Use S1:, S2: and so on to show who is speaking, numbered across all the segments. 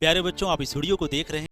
S1: प्यारे बच्चों, आप इस वीडियो को देख रहे हैं।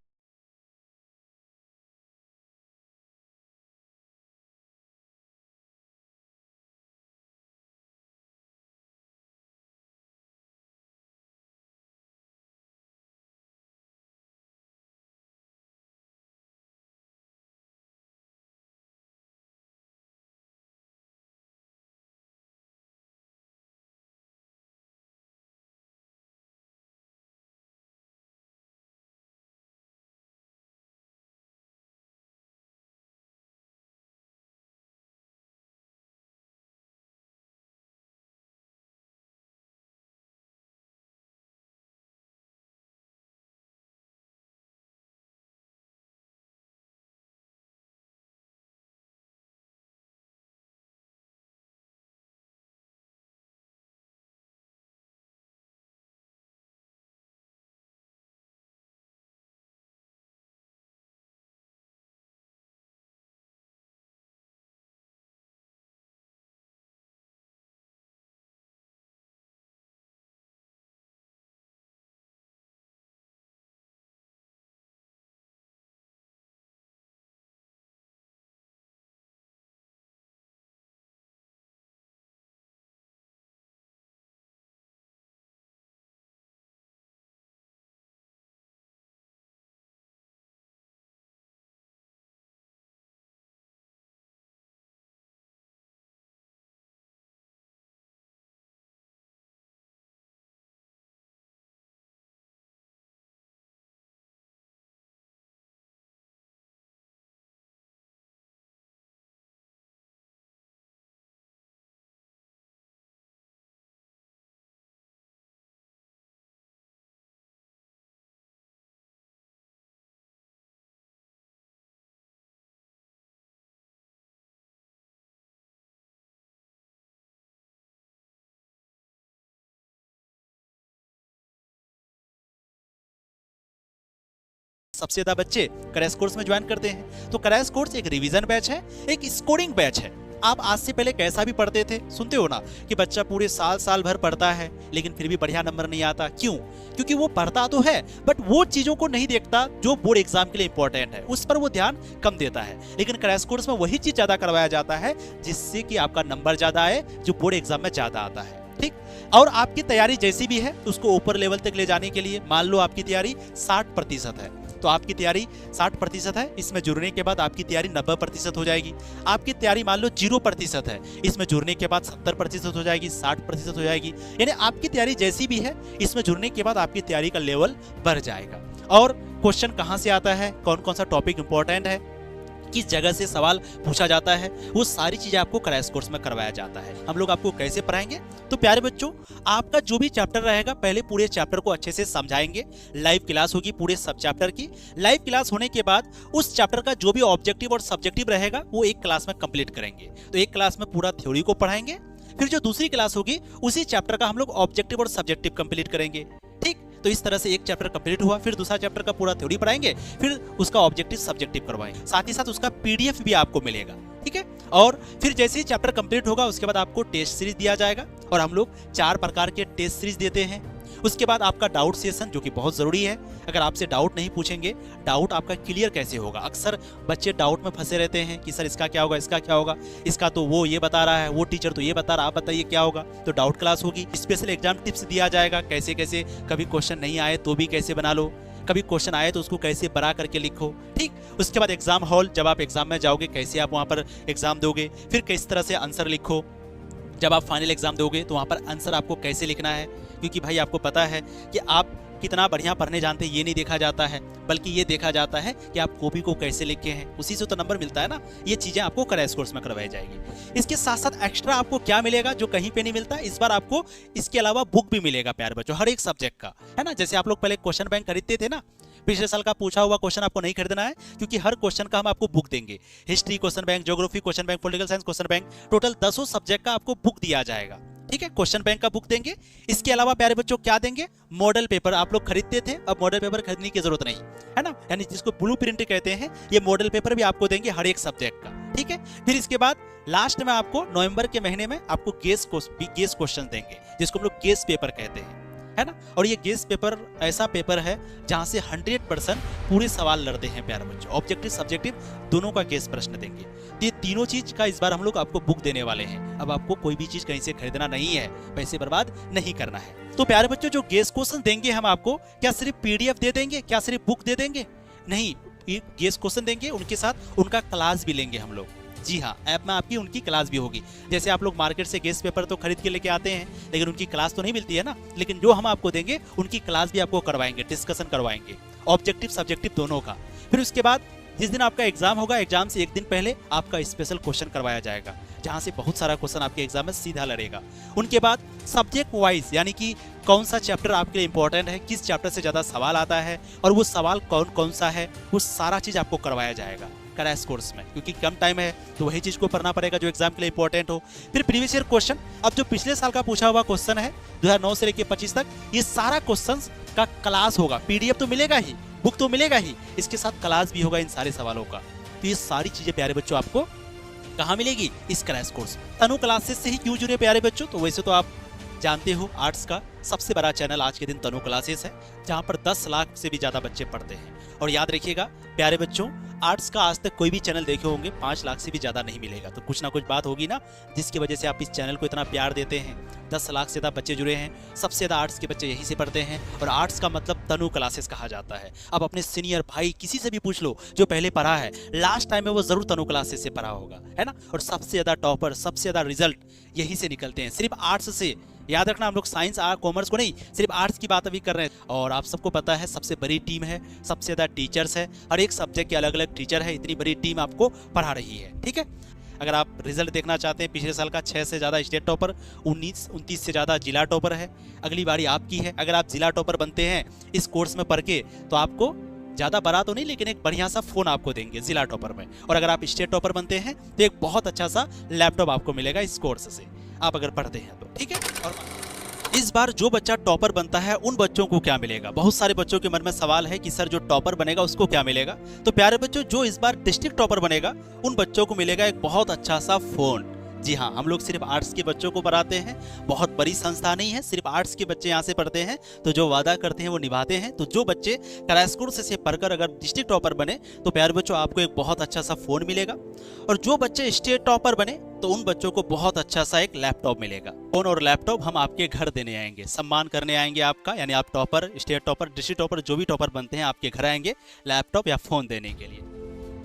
S1: सबसे ज्यादा बच्चे क्रैश कोर्स में ज्वाइन करते हैं। तो क्रैश कोर्स एक रिवीजन बैच है, एक स्कोरिंग बैच है। आप आज से पहले कैसा भी पढ़ते थे, सुनते हो ना कि बच्चा पूरे साल भर पढ़ता है लेकिन फिर भी बढ़िया नंबर नहीं आता। क्यों? क्योंकि वो पढ़ता तो है बट वो चीजों को नहीं देखता जो बोर्ड एग्जाम के लिए इंपॉर्टेंट है, उस पर वो ध्यान कम देता है। लेकिन क्रैश कोर्स में वही चीज ज्यादा करवाया जाता है जिससे कि आपका नंबर ज्यादा आए, जो बोर्ड एग्जाम में ज्यादा आता है। ठीक, और आपकी तैयारी जैसी भी है उसको ऊपर लेवल तक ले जाने के लिए, मान लो आपकी तैयारी 60% है तो आपकी तैयारी 60% है, इसमें जुड़ने के बाद आपकी तैयारी 90% हो जाएगी। आपकी तैयारी मान लो 0% है, इसमें जुड़ने के बाद 70% हो जाएगी, 60% हो जाएगी। यानी आपकी तैयारी जैसी भी है इसमें जुड़ने के बाद आपकी तैयारी का लेवल बढ़ जाएगा। और क्वेश्चन कहाँ से आता है, कौन कौन सा टॉपिक इंपॉर्टेंट है, किस जगह से सवाल पूछा जाता है, वो सारी चीजें आपको क्रैश कोर्स में करवाया जाता है। हम लोग आपको कैसे पढ़ाएंगे? तो प्यारे बच्चों, आपका जो भी चैप्टर रहेगा पहले पूरे चैप्टर को अच्छे से समझाएंगे। लाइव क्लास होगी पूरे सब चैप्टर की। लाइव क्लास होने के बाद उस चैप्टर का जो भी ऑब्जेक्टिव और सब्जेक्टिव रहेगा वो एक क्लास में कंप्लीट करेंगे। तो एक क्लास में पूरा थ्योरी को पढ़ाएंगे, फिर जो दूसरी क्लास होगी उसी चैप्टर का हम लोग ऑब्जेक्टिव और सब्जेक्टिव कंप्लीट करेंगे। ठीक, तो इस तरह से एक चैप्टर कंप्लीट हुआ, फिर दूसरा चैप्टर का पूरा थ्योरी पढ़ाएंगे, फिर उसका ऑब्जेक्टिव सब्जेक्टिव करवाएंगे, साथ ही साथ उसका पीडीएफ भी आपको मिलेगा। ठीक है, और फिर जैसे ही चैप्टर कंप्लीट होगा उसके बाद आपको टेस्ट सीरीज दिया जाएगा और हम लोग 4 प्रकार के टेस्ट सीरीज देते हैं। उसके बाद आपका डाउट सेशन, जो कि बहुत जरूरी है। अगर आपसे डाउट नहीं पूछेंगे, डाउट आपका क्लियर कैसे होगा? अक्सर बच्चे डाउट में फंसे रहते हैं कि सर इसका क्या होगा, इसका क्या होगा, इसका तो वो ये बता रहा है, वो टीचर तो ये बता रहा है, आप बताइए क्या होगा। तो डाउट क्लास होगी, स्पेशल एग्जाम टिप्स दिया जाएगा, कैसे कैसे, कभी क्वेश्चन नहीं आए तो भी कैसे बना लो, कभी क्वेश्चन आए तो उसको कैसे बड़ा करके लिखो। ठीक, उसके बाद एग्जाम हॉल, जब आप एग्जाम में जाओगे कैसे आप वहां पर एग्जाम दोगे, फिर किस तरह से आंसर लिखो। जब आप फाइनल एग्जाम दोगे तो वहां पर आंसर आपको कैसे लिखना है, क्योंकि भाई आपको पता है कि आप कितना बढ़िया पढ़ने जानते हैं ये नहीं देखा जाता है, बल्कि ये देखा जाता है कि आप कॉपी को कैसे लिखे हैं, उसी से तो नंबर मिलता है ना। ये चीजें आपको क्रैश कोर्स में करवाई जाएगी। इसके साथ साथ एक्स्ट्रा आपको क्या मिलेगा जो कहीं पे नहीं मिलता, इस बार आपको इसके अलावा बुक भी मिलेगा प्यारे बच्चों, हर एक सब्जेक्ट का, है ना। जैसे आप लोग पहले क्वेश्चन बैंक खरीदते थे ना, पिछले साल का पूछा हुआ क्वेश्चन आपको नहीं खरीदना है, क्योंकि हर क्वेश्चन का हम आपको बुक देंगे। History question bank, geography question bank, political science question bank, total 10 subject का आपको बुक दिया जाएगा। ठीक है, क्वेश्चन बैंक का बुक देंगे। इसके अलावा प्यारे बच्चों क्या देंगे? Model paper. आप लोग खरीदते थे, अब मॉडल पेपर खरीदने की जरूरत नहीं है ना, यानी जिसको ब्लू प्रिंट कहते हैं, ये मॉडल पेपर भी आपको देंगे हर एक सब्जेक्ट का। ठीक है, फिर इसके बाद लास्ट में आपको नवंबर के महीने में आपको गेस क्वेश्चन देंगे, जिसको हम लोग गेस पेपर कहते हैं। है ना। और ये गेस पेपर ऐसा पेपर है जहां से 100% पूरे सवाल लड़ते हैं प्यारे बच्चों, ऑब्जेक्टिव सब्जेक्टिव दोनों का गेस प्रश्न देंगे। तो ये तीनों चीज का इस बार हम लोग आपको बुक देने वाले हैं। अब आपको कोई भी चीज कहीं से खरीदना नहीं है, पैसे बर्बाद नहीं करना है। तो प्यारे बच्चों जो गेस क्वेश्चन देंगे हम आपको, क्या सिर्फ पीडीएफ दे देंगे, क्या सिर्फ बुक दे देंगे? नहीं, गेस क्वेश्चन देंगे, उनके साथ उनका क्लास भी लेंगे हम लोग। जी हाँ, ऐप में आपकी उनकी क्लास भी होगी। जैसे आप लोग मार्केट से गेस पेपर तो खरीद के लेके आते हैं, लेकिन उनकी क्लास तो नहीं मिलती है ना। लेकिन जो हम आपको देंगे उनकी क्लास भी आपको करवाएंगे, डिस्कशन करवाएंगे, ऑब्जेक्टिव सब्जेक्टिव दोनों का। फिर उसके बाद जिस दिन आपका एग्जाम होगा, एग्जाम से एक दिन पहले आपका स्पेशल क्वेश्चन करवाया जाएगा, जहां से बहुत सारा क्वेश्चन आपके एग्जाम में सीधा लड़ेगा। उनके बाद सब्जेक्ट वाइज, यानी कि कौन सा चैप्टर आपके लिए इंपॉर्टेंट है, किस चैप्टर से ज्यादा सवाल आता है और वो सवाल कौन कौन सा है, वो सारा चीज आपको करवाया जाएगा क्रैश कोर्स में। क्योंकि कम टाइम है तो वही चीज को पढ़ना पड़ेगा जो एग्जाम के लिए इंपॉर्टेंट हो। फिर प्रीवियस ईयर क्वेश्चन, अब जो पिछले साल का पूछा हुआ क्वेश्चन है 2009 से लेकर 25 तक, ये सारा क्वेश्चन का क्लास होगा। पीडीएफ तो मिलेगा ही, बुक तो मिलेगा ही, इसके साथ क्लास भी होगा इन सारे सवालों का। तो ये सारी चीजें प्यारे बच्चों आपको कहाँ मिलेगी? इस क्रैश कोर्स में। तनु क्लासेस से ही क्यों जुड़े प्यारे बच्चों? तो वैसे तो आप जानते हो आर्ट्स का सबसे बड़ा चैनल आज के दिन तनु क्लासेस है, जहां पर 10 लाख से भी ज्यादा बच्चे पढ़ते हैं। और याद रखिएगा प्यारे बच्चों, आर्ट्स का आज तक कोई भी चैनल देखे होंगे 5 लाख से भी ज्यादा नहीं मिलेगा। तो कुछ ना कुछ बात होगी ना, जिसकी वजह से आप इस चैनल को इतना प्यार देते हैं। 10 लाख से ज्यादा बच्चे जुड़े हैं, सबसे ज्यादा आर्ट्स के बच्चे यहीं से पढ़ते हैं। और आर्ट्स का मतलब तनु क्लासेस कहा जाता है। अब अपने सीनियर भाई किसी से भी पूछ लो जो पहले पढ़ा है, लास्ट टाइम में वो जरूर तनु क्लासेस से पढ़ा होगा, है ना। और सबसे ज्यादा टॉपर, सबसे ज्यादा रिजल्ट यहीं से निकलते हैं, सिर्फ आर्ट्स से। याद रखना, हम लोग साइंस कॉमर्स को नहीं, सिर्फ आर्ट्स की बात अभी कर रहे हैं। और आप सबको पता है सबसे बड़ी टीम है, सबसे ज्यादा टीचर्स है, हर एक सब्जेक्ट के अलग अलग टीचर है, इतनी बड़ी टीम आपको पढ़ा रही है। ठीक है, अगर आप रिजल्ट देखना चाहते हैं, पिछले साल का 6 से ज्यादा स्टेट टॉपर, 29 से ज्यादा जिला टॉपर है। अगली बारी आपकी है। अगर आप जिला टॉपर बनते हैं इस कोर्स में पढ़ के, तो आपको ज्यादा बड़ा तो नहीं, लेकिन एक बढ़िया सा फोन आपको देंगे जिला टॉपर में। और अगर आप स्टेट टॉपर बनते हैं तो एक बहुत अच्छा सा लैपटॉप आपको मिलेगा इस कोर्स से, आप अगर पढ़ते हैं तो। ठीक है, और इस बार जो बच्चा टॉपर बनता है उन बच्चों को क्या मिलेगा? बहुत सारे बच्चों के मन में सवाल है कि सर जो टॉपर बनेगा उसको क्या मिलेगा? तो प्यारे बच्चों, जो इस बार डिस्ट्रिक्ट टॉपर बनेगा उन बच्चों को मिलेगा एक बहुत अच्छा सा फोन। जी हाँ, हम लोग सिर्फ आर्ट्स के बच्चों को पढ़ाते हैं, बहुत बड़ी संस्था नहीं है, सिर्फ आर्ट्स के बच्चे यहाँ से पढ़ते हैं। तो जो वादा करते हैं वो निभाते हैं। तो जो बच्चे क्रैश कोर्स से पढ़कर अगर डिस्ट्रिक्ट टॉपर बने तो प्यारे बच्चों आपको एक बहुत अच्छा सा फोन मिलेगा। और जो बच्चे स्टेट टॉपर बने तो उन बच्चों को बहुत अच्छा सा एक लैपटॉप मिलेगा। फोन और लैपटॉप हम आपके घर देने आएंगे, सम्मान करने आएंगे आपका, यानी आप topper, state topper, district topper, जो भी टॉपर बनते हैं आपके घर आएंगे लैपटॉप या फोन देने के लिए।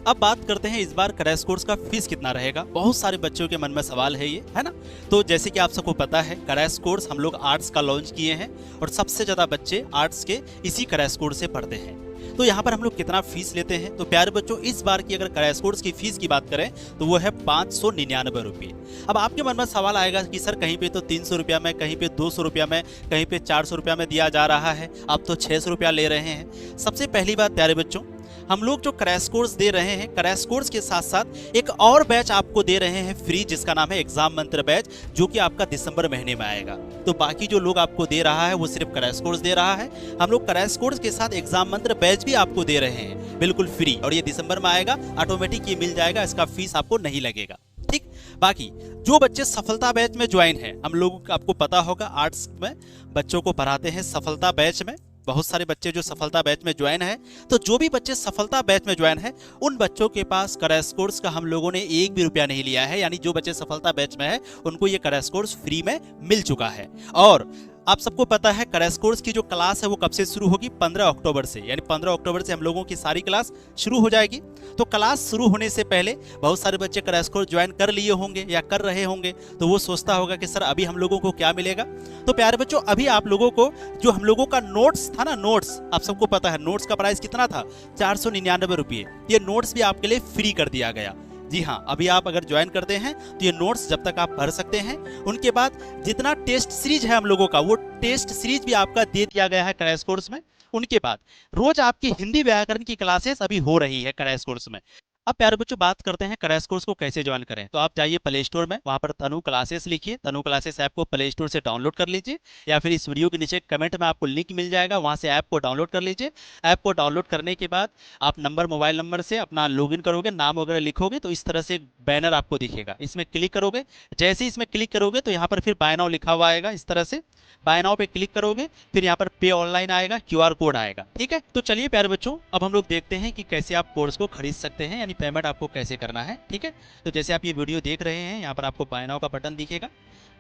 S1: अब बात करते हैं इस बार क्रैश कोर्स का फीस कितना रहेगा। बहुत सारे बच्चों के मन में सवाल है ये, है ना। तो जैसे कि आप सबको पता है, क्रैश कोर्स हम लोग आर्ट्स का लॉन्च किए हैं और सबसे ज्यादा बच्चे आर्ट्स के इसी क्रैश कोर्स से पढ़ते हैं। तो यहाँ पर हम लोग कितना फीस लेते हैं? तो प्यारे बच्चों, इस बार की अगर क्रैश कोर्स की फीस की बात करें तो वो है 599 रुपये। अब आपके मन में सवाल आएगा कि सर कहीं पे तो 300 रुपया में, कहीं पे 200 रुपया में, कहीं पे 400 रुपया में दिया जा रहा है, आप तो 600 रुपया ले रहे हैं। सबसे पहली बात प्यारे बच्चों, हम लोग जो क्रैश कोर्स दे रहे हैं, क्रैश कोर्स के साथ साथ एक और बैच आपको दे रहे हैं फ्री, जिसका नाम है एग्जाम मंत्र बैच, जो कि आपका दिसंबर महीने में आएगा। तो बाकी जो लोग आपको दे रहा है वो सिर्फ क्रैश कोर्स दे रहा है, हम लोग क्रैश कोर्स के साथ एग्जाम मंत्र बैच भी आपको दे रहे हैं बिल्कुल फ्री। और ये दिसंबर में आएगा, ऑटोमेटिक ये मिल जाएगा, इसका फीस आपको नहीं लगेगा। ठीक, बाकी जो बच्चे सफलता बैच में ज्वाइन है, हम लोग आपको पता होगा आर्ट्स में बच्चों को पढ़ाते हैं सफलता बैच में, बहुत सारे बच्चे जो सफलता बैच में ज्वाइन है। तो जो भी बच्चे सफलता बैच में ज्वाइन है उन बच्चों के पास क्रैश कोर्स का हम लोगों ने 1 भी रुपया नहीं लिया है, यानी जो बच्चे सफलता बैच में है उनको ये क्रैश कोर्स फ्री में मिल चुका है। और आप सबको पता है क्रैश कोर्स की जो क्लास है वो कब से शुरू होगी? 15 अक्टूबर से, यानी 15 अक्टूबर से हम लोगों की सारी क्लास शुरू हो जाएगी। तो क्लास शुरू होने से पहले बहुत सारे बच्चे क्रैश कोर्स ज्वाइन कर लिए होंगे या कर रहे होंगे, तो वो सोचता होगा कि सर अभी हम लोगों को क्या मिलेगा। तो प्यारे बच्चों, अभी आप लोगों को जो हम लोगों का नोट्स था ना, नोट्स आप सबको पता है नोट्स का प्राइस कितना था? 499 रुपये। ये नोट्स भी आपके लिए फ्री कर दिया गया। जी हाँ, अभी आप अगर ज्वाइन करते हैं तो ये नोट्स जब तक आप पढ़ सकते हैं। उनके बाद जितना टेस्ट सीरीज है हम लोगों का, वो टेस्ट सीरीज भी आपका दे दिया गया है क्रैश कोर्स में। उनके बाद रोज आपकी हिंदी व्याकरण की क्लासेस अभी हो रही है क्रैश कोर्स में। अब प्यारे बच्चों बात करते हैं क्रैश कोर्स को कैसे ज्वाइन करें। तो आप जाइए प्ले स्टोर में, वहां पर तनु क्लासेस लिखिए, तनु क्लासेस ऐप को प्ले स्टोर से डाउनलोड कर लीजिए, या फिर इस वीडियो के नीचे कमेंट में आपको लिंक मिल जाएगा, वहां से ऐप को डाउनलोड कर लीजिए। ऐप को डाउनलोड करने के बाद आप मोबाइल नंबर से अपना लॉगिन करोगे, नाम वगैरह लिखोगे, तो इस तरह से एक बैनर आपको दिखेगा, इसमें क्लिक करोगे। जैसे ही इसमें क्लिक करोगे तो यहाँ पर फिर बाय नाउ लिखा हुआ आएगा, इस तरह से बाय नाउ पे क्लिक करोगे, फिर यहाँ पर पे ऑनलाइन आएगा, क्यूआर कोड आएगा। ठीक है, तो चलिए प्यारे बच्चों अब हम लोग देखते हैं कि कैसे आप कोर्स को खरीद सकते हैं, यानी पेमेंट आपको कैसे करना है। ठीक है, तो जैसे आप ये वीडियो देख रहे हैं, यहाँ पर आपको बाय नाउ का बटन दिखेगा,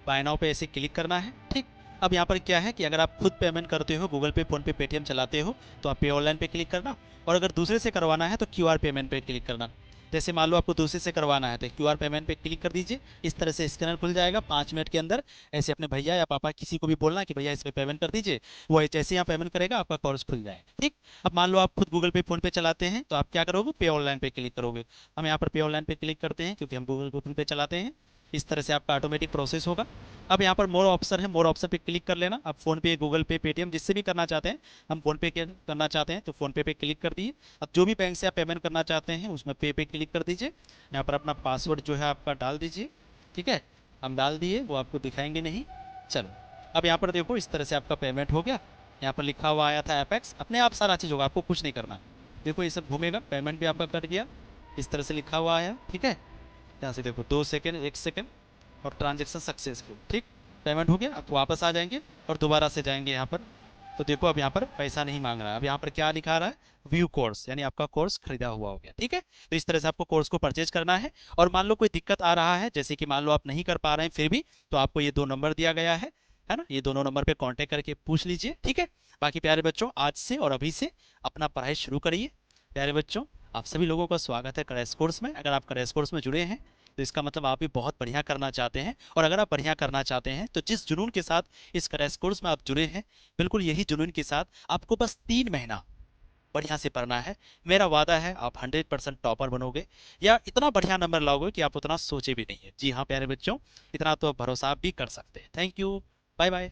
S1: बाय नाउ पे ऐसे क्लिक करना है। ठीक, अब यहाँ पर क्या है कि अगर आप खुद पेमेंट करते हो, गूगल पे, फोन पे, पेटीएम चलाते हो, तो आप पे ऑनलाइन पे क्लिक करना, और अगर दूसरे से करवाना है तो क्यूआर पेमेंट पे क्लिक करना। जैसे मान लो आपको दूसरे से करवाना है तो क्यूआर पेमेंट पे क्लिक कर दीजिए, इस तरह से स्कैनर खुल जाएगा 5 मिनट के अंदर। ऐसे अपने भैया या पापा किसी को भी बोलना कि भैया इस पर पेमेंट कर दीजिए, वो जैसे यहाँ पेमेंट करेगा आपका कोर्स खुल जाएगा। ठीक, अब मान लो आप खुद गूगल पे, फोन पे चलाते हैं, तो आप क्या करोगे, पे ऑनलाइन पे क्लिक करोगे। हम यहाँ पर पे ऑनलाइन पे क्लिक करते हैं क्योंकि हम गूगल पे, फोन पे चलाते हैं। इस तरह से आपका ऑटोमेटिक प्रोसेस होगा। अब यहाँ पर मोर ऑप्शन है, मोर ऑप्शन पे क्लिक कर लेना। आप फोन पे, गूगल पे, पेटीएम जिससे भी करना चाहते हैं, हम फोन पे करना चाहते हैं तो फोन पे क्लिक कर दिए। अब जो भी बैंक से आप पेमेंट करना चाहते हैं उसमें पे क्लिक कर दीजिए। यहाँ पर अपना पासवर्ड जो है आपका डाल दीजिए। ठीक है, हम डाल दिए, वो आपको दिखाएंगे नहीं। चलो, अब यहाँ पर देखो इस तरह से आपका पेमेंट हो गया। यहाँ पर लिखा हुआ आया था एपेक्स, अपने आप सारा चीज़ होगा, आपको कुछ नहीं करना। देखो ये सब घूमेगा, पेमेंट भी आपका कट गया, इस तरह से लिखा हुआ आया। ठीक है, यहाँ से देखो 2 सेकेंड, 1 सेकेंड, और ट्रांजेक्शन सक्सेसफुल। ठीक, पेमेंट हो गया। अब वापस आ जाएंगे और दोबारा से जाएंगे यहाँ पर, तो देखो अब यहाँ पर पैसा नहीं मांग रहा है। अब यहाँ पर क्या लिखा रहा है, व्यू कोर्स, यानी आपका कोर्स खरीदा हुआ हो गया। ठीक है, तो इस तरह से आपको कोर्स को परचेज करना है। और मान लो कोई दिक्कत आ रहा है, जैसे कि मान लो आप नहीं कर पा रहे हैं फिर भी, तो आपको ये 2 नंबर दिया गया है ना, ये दोनों नंबर पे कांटेक्ट करके पूछ लीजिए। ठीक है, बाकी प्यारे बच्चों आज से और अभी से अपना पढ़ाई शुरू करिए। प्यारे बच्चों आप सभी लोगों का स्वागत है क्रैश कोर्स में। अगर आप क्रैश कोर्स में जुड़े हैं तो इसका मतलब आप भी बहुत बढ़िया करना चाहते हैं, और अगर आप बढ़िया करना चाहते हैं तो जिस जुनून के साथ इस क्रैश कोर्स में आप जुड़े हैं, बिल्कुल यही जुनून के साथ आपको बस 3 महीना बढ़िया से पढ़ना है। मेरा वादा है आप 100% टॉपर बनोगे, या इतना बढ़िया नंबर लाओगे कि आप उतना सोचे भी नहीं है। जी हाँ प्यारे बच्चों, इतना तो भरोसा आप भी कर सकते हैं। Thank you, bye bye.